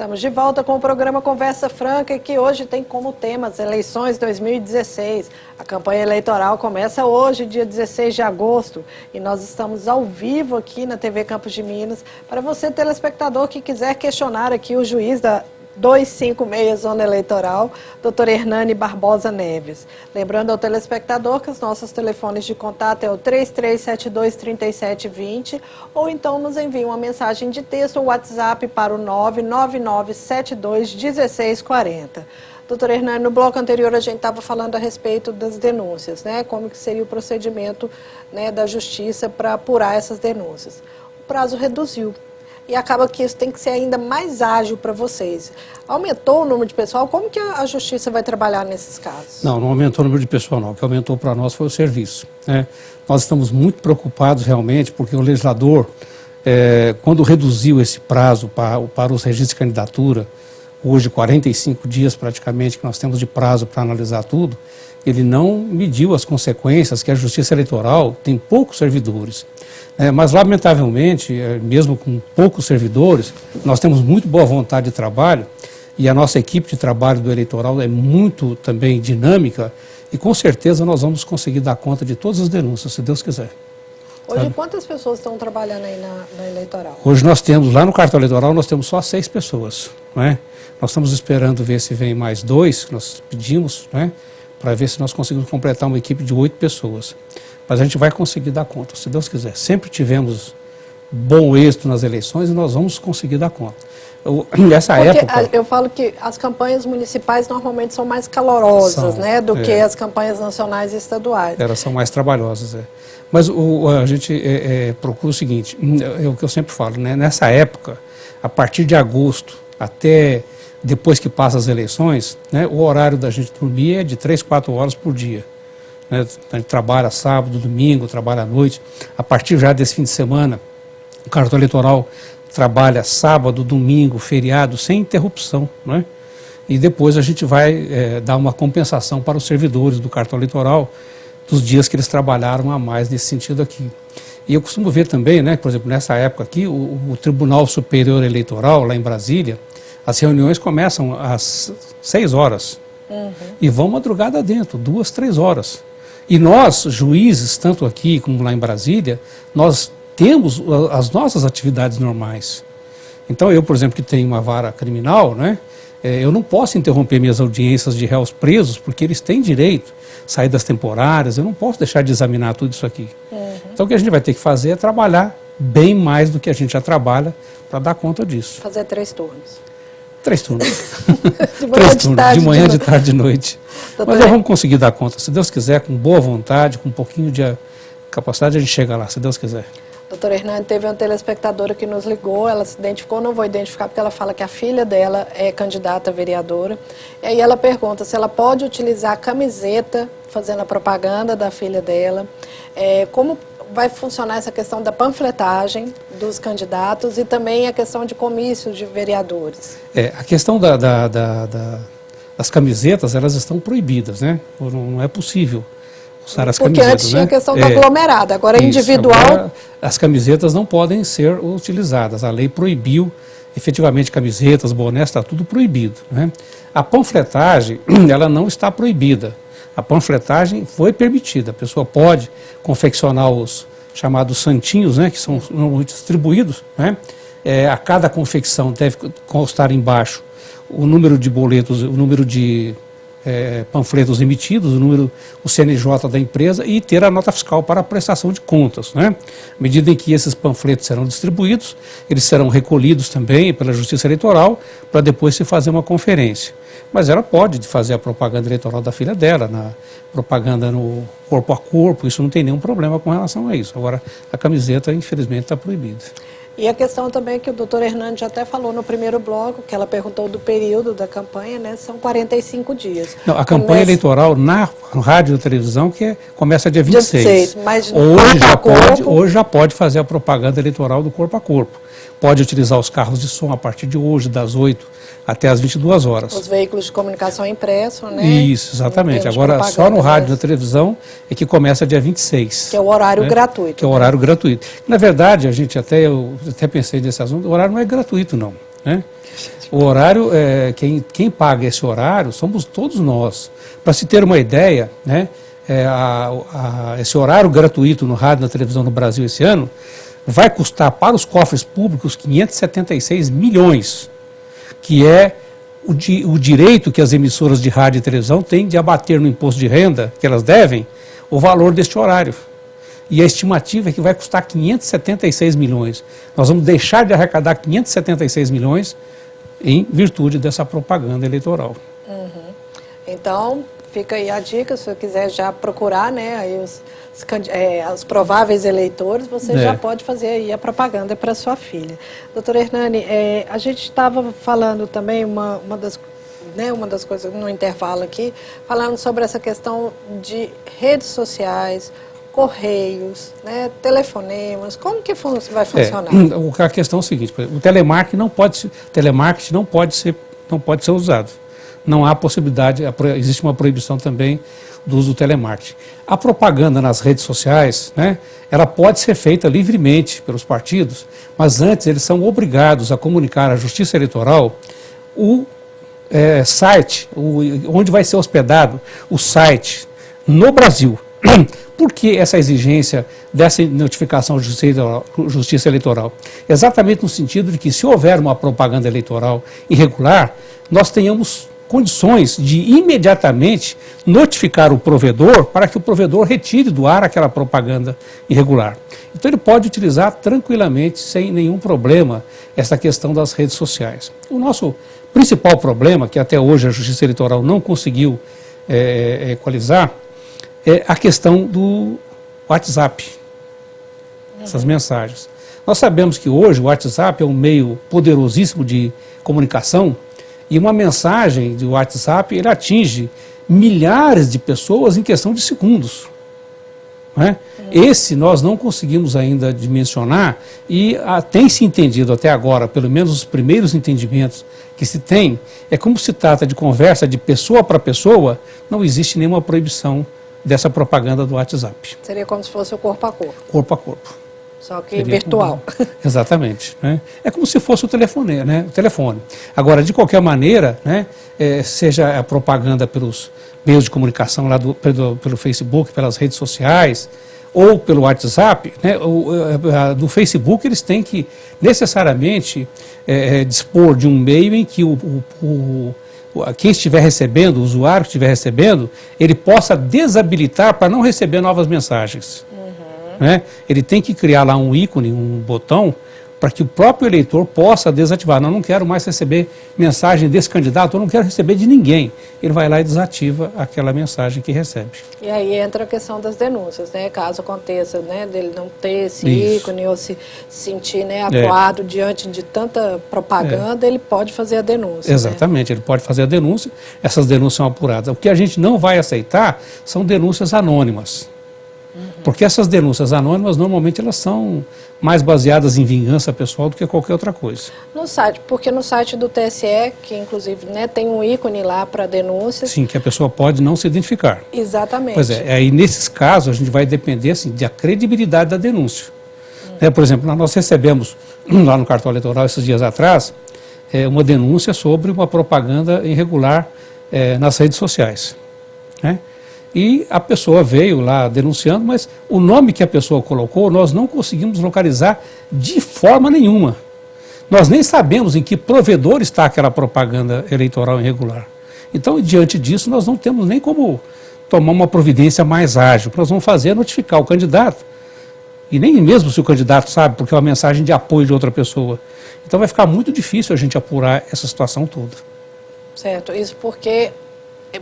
Estamos de volta com o programa Conversa Franca, que hoje tem como tema as eleições 2016. A campanha eleitoral começa hoje, dia 16 de agosto, e nós estamos ao vivo aqui na TV Campos de Minas. Para você, telespectador, que quiser questionar aqui o juiz da 256 Zona Eleitoral, Dr. Hernani Barbosa Neves. Lembrando ao telespectador que os nossos telefones de contato é o 3372-3720 ou então nos envie uma mensagem de texto ou WhatsApp para o 999721640. Doutor Hernani, no bloco anterior a gente estava falando a respeito das denúncias, né? Como que seria o procedimento, né, da justiça para apurar essas denúncias. O prazo reduziu. E acaba que isso tem que ser ainda mais ágil para vocês. Aumentou o número de pessoal? Como que a justiça vai trabalhar nesses casos? Não, não aumentou o número de pessoal não. O que aumentou para nós foi o serviço, né? Nós estamos muito preocupados realmente porque o legislador, quando reduziu esse prazo para os registros de candidatura, hoje 45 dias praticamente que nós temos de prazo para analisar tudo, ele não mediu as consequências que a Justiça Eleitoral tem poucos servidores. Mas, lamentavelmente, mesmo com poucos servidores, nós temos muito boa vontade de trabalho e a nossa equipe de trabalho do eleitoral é muito também dinâmica e, com certeza, nós vamos conseguir dar conta de todas as denúncias, se Deus quiser. Hoje, quantas pessoas estão trabalhando aí na eleitoral? Hoje nós temos, lá no cartão eleitoral, nós temos só 6 pessoas, não é? Nós estamos esperando ver se vem mais 2, que nós pedimos, não é? Para ver se nós conseguimos completar uma equipe de 8 pessoas. Mas a gente vai conseguir dar conta, se Deus quiser. Sempre tivemos bom êxito nas eleições e nós vamos conseguir dar conta. Eu falo que as campanhas municipais normalmente são mais calorosas, né, do que as campanhas nacionais e estaduais. Elas são mais trabalhosas, Mas a gente procura o seguinte, é o que eu sempre falo, né? Nessa época, a partir de agosto até depois que passa as eleições, né, o horário da gente dormir é de 3, 4 horas por dia. Né? A gente trabalha sábado, domingo, trabalha à noite. A partir já desse fim de semana, o cartão eleitoral trabalha sábado, domingo, feriado, sem interrupção. Né? E depois a gente vai dar uma compensação para os servidores do cartão eleitoral dos dias que eles trabalharam a mais nesse sentido aqui. E eu costumo ver também, né, por exemplo, nessa época aqui, o Tribunal Superior Eleitoral, lá em Brasília, as reuniões começam às 6 horas e vão madrugada dentro, 2, 3 horas. E nós, juízes, tanto aqui como lá em Brasília, nós temos as nossas atividades normais. Então eu, por exemplo, que tenho uma vara criminal, né, eu não posso interromper minhas audiências de réus presos, porque eles têm direito, saídas temporárias, eu não posso deixar de examinar tudo isso aqui. Então o que a gente vai ter que fazer é trabalhar bem mais do que a gente já trabalha para dar conta disso. Fazer 3 turnos. 3 turnos. De manhã, de manhã, de tarde, de noite. Mas nós vamos conseguir dar conta. Se Deus quiser, com boa vontade, com um pouquinho de capacidade, a gente chega lá, se Deus quiser. Doutor Hernani, teve uma telespectadora que nos ligou, ela se identificou, não vou identificar porque ela fala que a filha dela é candidata a vereadora. E aí ela pergunta se ela pode utilizar a camiseta fazendo a propaganda da filha dela. Como vai funcionar essa questão da panfletagem dos candidatos e também a questão de comícios de vereadores? A questão das camisetas, elas estão proibidas, né? Não é possível usar as camisetas. Porque antes tinha a questão do aglomerado, agora é individual. Agora, as camisetas não podem ser utilizadas. A lei proibiu, efetivamente, camisetas, bonés, está tudo proibido, né? A panfletagem, ela não está proibida. A panfletagem foi permitida, a pessoa pode confeccionar os chamados santinhos, né, que são normalmente distribuídos, né? A cada confecção deve constar embaixo o número de boletos, o número de panfletos emitidos, o CNJ da empresa e ter a nota fiscal para a prestação de contas, né? À medida em que esses panfletos serão distribuídos, eles serão recolhidos também pela Justiça Eleitoral para depois se fazer uma conferência. Mas ela pode fazer a propaganda eleitoral da filha dela, na propaganda no corpo a corpo, isso não tem nenhum problema com relação a isso. Agora, a camiseta, infelizmente, está proibida. E a questão também que o doutor Hernani já até falou no primeiro bloco, que ela perguntou do período da campanha, né? São 45 dias. Não, a campanha eleitoral na rádio e televisão começa dia 26. 26, mas hoje já pode fazer a propaganda eleitoral do corpo a corpo. Pode utilizar os carros de som a partir de hoje, das 8 até as 22 horas. Os veículos de comunicação impresso, né? Isso, exatamente. Agora, só no rádio e na televisão é que começa dia 26. Que é o horário gratuito. Que é o horário gratuito. Na verdade, eu até pensei nesse assunto, o horário não é gratuito, não. Né? O horário, quem paga esse horário somos todos nós. Para se ter uma ideia, né, esse horário gratuito no rádio e na televisão no Brasil esse ano vai custar para os cofres públicos 576 milhões, que é o direito que as emissoras de rádio e televisão têm de abater no imposto de renda que elas devem o valor deste horário. E a estimativa é que vai custar 576 milhões. Nós vamos deixar de arrecadar 576 milhões em virtude dessa propaganda eleitoral. Uhum. Então, fica aí a dica, se você quiser já procurar, né, aí os prováveis eleitores, você já pode fazer aí a propaganda para sua filha. Doutora Hernani, a gente estava falando também, uma das coisas no intervalo aqui, falando sobre essa questão de redes sociais, correios, né, telefonemas, como que vai funcionar? A questão é o seguinte, o telemarketing não pode ser usado. Não há possibilidade, existe uma proibição também do uso do telemarketing. A propaganda nas redes sociais, né, ela pode ser feita livremente pelos partidos, mas antes eles são obrigados a comunicar à Justiça Eleitoral o site, onde vai ser hospedado o site no Brasil. Por que essa exigência dessa notificação à Justiça Eleitoral? Exatamente no sentido de que, se houver uma propaganda eleitoral irregular, nós tenhamos condições de imediatamente notificar o provedor para que o provedor retire do ar aquela propaganda irregular. Então ele pode utilizar tranquilamente, sem nenhum problema, essa questão das redes sociais. O nosso principal problema, que até hoje a Justiça Eleitoral não conseguiu equalizar, é a questão do WhatsApp, essas mensagens. Nós sabemos que hoje o WhatsApp é um meio poderosíssimo de comunicação e uma mensagem de WhatsApp ele atinge milhares de pessoas em questão de segundos. Né? Esse nós não conseguimos ainda dimensionar e tem se entendido até agora, pelo menos os primeiros entendimentos que se tem, é como se trata de conversa de pessoa para pessoa, não existe nenhuma proibição dessa propaganda do WhatsApp. Seria como se fosse o corpo a corpo. Corpo a corpo. Só que virtual. Exatamente. Né? É como se fosse o telefone, né? O telefone. Agora, de qualquer maneira, né, seja a propaganda pelos meios de comunicação lá pelo Facebook, pelas redes sociais, ou pelo WhatsApp, né, do Facebook eles têm que necessariamente dispor de um meio em que quem estiver recebendo, o usuário que estiver recebendo, ele possa desabilitar para não receber novas mensagens. Né? Ele tem que criar lá um ícone, um botão, para que o próprio eleitor possa desativar. Não quero mais receber mensagem desse candidato, eu não quero receber de ninguém. Ele vai lá e desativa aquela mensagem que recebe. E aí entra a questão das denúncias, né? Caso aconteça, né, dele não ter esse ícone ou se sentir, né, acuado diante de tanta propaganda, ele pode fazer a denúncia. Exatamente, né? Ele pode fazer a denúncia, essas denúncias são apuradas. O que a gente não vai aceitar são denúncias anônimas. Porque essas denúncias anônimas, normalmente, elas são mais baseadas em vingança pessoal do que qualquer outra coisa. No site, porque no site do TSE, que inclusive, né, tem um ícone lá para denúncias. Sim, que a pessoa pode não se identificar. Exatamente. Pois aí nesses casos a gente vai depender assim, da credibilidade da denúncia. Por exemplo, nós recebemos lá no cartão eleitoral, esses dias atrás, uma denúncia sobre uma propaganda irregular nas redes sociais. Né? E a pessoa veio lá denunciando, mas o nome que a pessoa colocou, nós não conseguimos localizar de forma nenhuma. Nós nem sabemos em que provedor está aquela propaganda eleitoral irregular. Então, diante disso, nós não temos nem como tomar uma providência mais ágil. O que nós vamos fazer é notificar o candidato, e nem mesmo se o candidato sabe, porque é uma mensagem de apoio de outra pessoa. Então vai ficar muito difícil a gente apurar essa situação toda. Certo, isso porque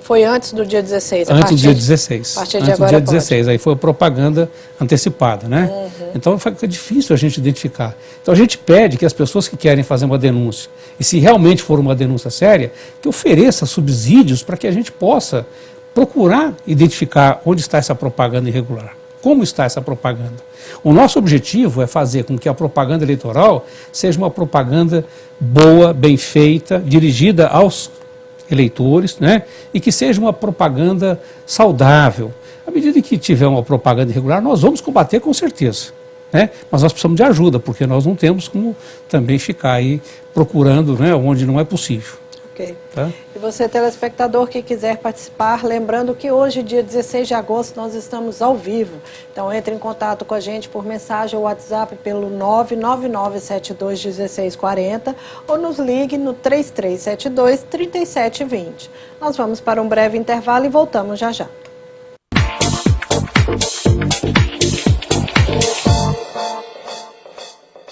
foi antes do dia 16. Antes do dia 16. A partir de antes agora do dia 16, aí foi a propaganda antecipada, né? Então fica difícil a gente identificar. Então a gente pede que as pessoas que querem fazer uma denúncia, e se realmente for uma denúncia séria, que ofereça subsídios para que a gente possa procurar identificar onde está essa propaganda irregular. Como está essa propaganda? O nosso objetivo é fazer com que a propaganda eleitoral seja uma propaganda boa, bem feita, dirigida aos eleitores, né? E que seja uma propaganda saudável. À medida que tiver uma propaganda irregular, nós vamos combater com certeza. né? Mas nós precisamos de ajuda, porque nós não temos como também ficar aí procurando, né, onde não é possível. Ok. Tá? E você, telespectador, que quiser participar, lembrando que hoje, dia 16 de agosto, nós estamos ao vivo. Então, entre em contato com a gente por mensagem ou WhatsApp pelo 999721640 ou nos ligue no 3372-3720. Nós vamos para um breve intervalo e voltamos já já.